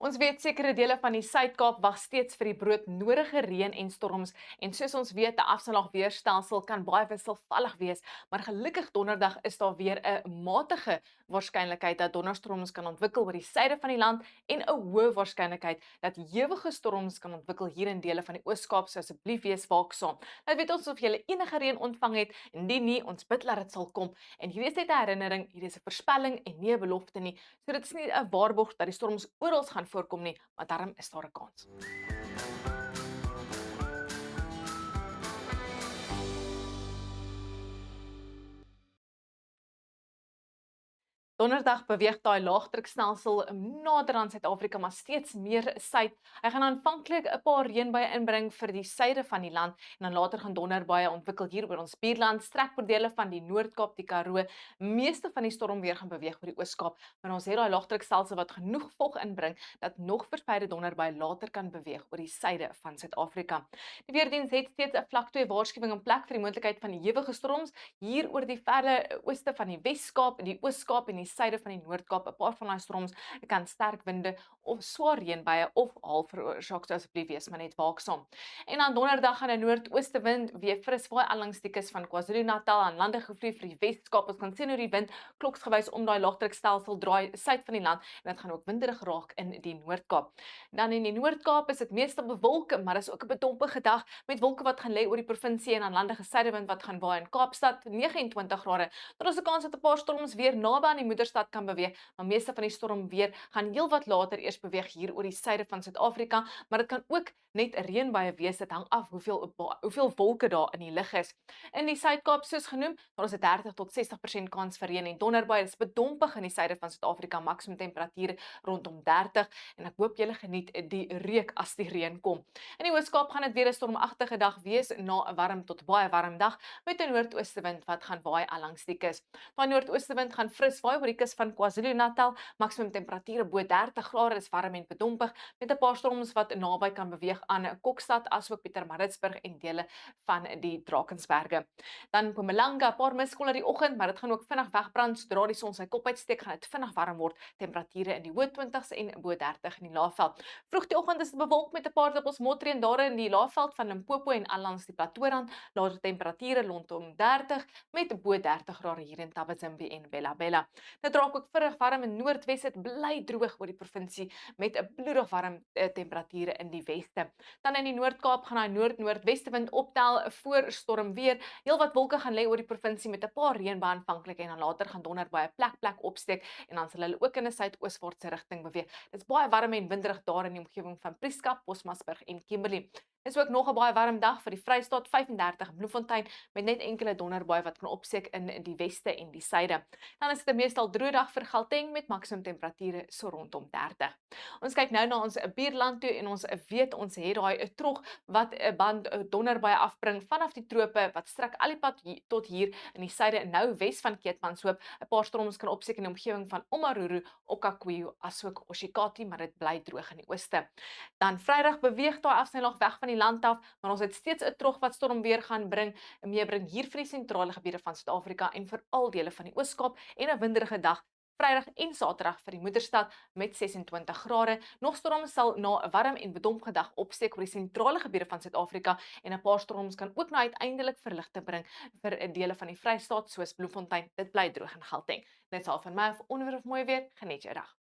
Ons weet sekere dele van die Suid-Kaap wag steeds vir die broodnodige reën en storms en soos ons weet, 'n afslaagweerstelsel kan baie wisselvallig wees, maar gelukkig donderdag is daar weer 'n matige waarskynlikheid dat donderstorms kan ontwikkel oor die suide van die land en 'n hoë waarskynlikheid dat ewige storms kan ontwikkel hier in dele van die Oos-Kaap, so asseblief wees waaksaam. Nou weet ons of jy enige reën ontvang het, indien nie, ons bid dat dit sal kom. En hierdie is net 'n herinnering, hierdie is 'n voorspelling en nie 'n belofte nie. So dit is nie 'n waarborg dat die storms oral gaan voorkom nie, maar daarom is daar 'n kans. Donderdag beweeg daai laagdrukstelsel nader aan Suid-Afrika, maar steeds meer suid. Hy gaan aanvanklik 'n paar reënbuie inbring vir die suide van die land en dan later gaan donderbuie ontwikkel hier oor ons buurland, strek oor dele van die Noord-Kaap, die Karoo. Meeste van die stormweer gaan beweeg oor die Oos-Kaap, maar ons het daai laagdrukstelsel wat genoeg vog inbring dat nog verspreide donderbuie later kan beweeg oor die suide van Suid-Afrika. Die weerdiens het steeds 'n vlak 2 waarskuwing in plek vir die moontlikheid van ewige storms hier oor die verre ooste van die Wes-Kaap, die Oos-Kaap en die suide van die Noord-Kaap. 'n Paar van daai storms kan sterk winde of swaar reënbuie of haal veroorsaak, so asseblief wees maar net waaksaam. En dan donderdag gaan 'n noordooste wind weer fris waai al langs die kus van KwaZulu-Natal aan lande gevloei vir die Wes-Kaap. Ons kan sien hoe die wind kloksgewys om daai laagdrukstelsel draai suid van die land en dit gaan ook winderig raak in die Noord-Kaap. Dan in die Noord-Kaap is dit meestal bewolk, maar is ook 'n bedompige dag met wolke wat gaan lê oor die provinsie en dan landige suidewind wat gaan waai in Kaapstad 29 grade. Daar is 'n kans dat 'n paar storms weer naby aan die moederstad kan beweeg, maar meeste van die stormweer gaan heelwat later eers beweeg hier oor die suide van Suid-Afrika, maar dit kan ook net 'n reënbuie wees. Dit hang af hoeveel wolke daar in die lug is. In die Suid-Kaap soos genoem, daar is 'n 30 tot 60% kans vir reën en donderbuie. Dit is bedompig in die suide van Suid-Afrika, maksimum temperature rondom 30 en ek hoop julle geniet die reuk as die reën kom. In die Oos-Kaap gaan dit weer 'n stormagtige dag wees na 'n warm tot baie warm dag met 'n noordooste wind wat gaan waai al langs die kus. Daai noordooste wind gaan fris waai oor die kus van KwaZulu-Natal, maksimum temperature bo 30 grade, is warm en bedompig met 'n paar storms wat naby kan beweeg aan Kokstad asook Pietermaritzburg en dele van die Drakensberge. Dan Mpumalanga, 'n paar miskol in die oggend, maar dit gaan ook vinnig wegbrand sodra die son sy kop uitsteek, gaan dit vinnig warm word. Temperature in die hoë 20s en bo 30 in die Laagveld. Vroeg die oggend is dit bewolk met 'n paar druppels motreën daar in die Laagveld van Limpopo en al langs die Platoorrand. Later temperature rondom 30 met bo 30 grade hier in Tabazimbi en Bella Bella. Dit raak ook vinnig warm in Noordwes. Dit bly droog oor die provinsie met 'n bloedig warm temperature in die weste. Dan in die Noord-Kaap gaan hy noord-noordweste wind optel voor stormweer. Heelwat wolke gaan lê oor die provinsie met 'n paar reënbuie aanvanklik en dan later gaan donderbuie plek opsteek en dan sal hulle ook in 'n suidooswaartse rigting beweeg. Dit is baie warm en winderig daar in die omgewing van Prieskap, Bosmasburg en Kimberley. Dis ook nog 'n baie warm dag vir die Vrystaat, 35 in Bloemfontein met net enkele donderbuie wat kan opsteek in die weste en die suide. Dan is dit 'n meestal droë dag vir Gauteng met maksimum temperature so rondom 30. Ons kyk nou na ons buurland toe en ons weet ons het daai trog wat 'n band donderbuie afbring vanaf die trope wat strek al die pad tot hier in die suide nou wes van Keetmanshoop. 'n Paar storms kan opsteek in die omgewing van Omaruru, Okaukweu asook Oshikati, maar dit bly droog in die ooste. Dan Vrydag beweeg daai afsnylaag weg van die land af, maar ons het steeds 'n trog wat stormweer gaan meebring hier vir die sentrale gebiede van Suid-Afrika en veral dele van die Oos-Kaap en 'n winderige dag Vrydag en Saterdag vir die moederstad met 26 grade. Nog storms sal na 'n warm en bedompige dag opsteek oor die sentrale gebiede van Suid-Afrika en 'n paar storms kan ook uiteindelik verligting bring vir dele van die Vrystaat soos Bloemfontein. Dit bly droog in Gauteng. Net al van my, of onweer of mooi weer, geniet jou dag.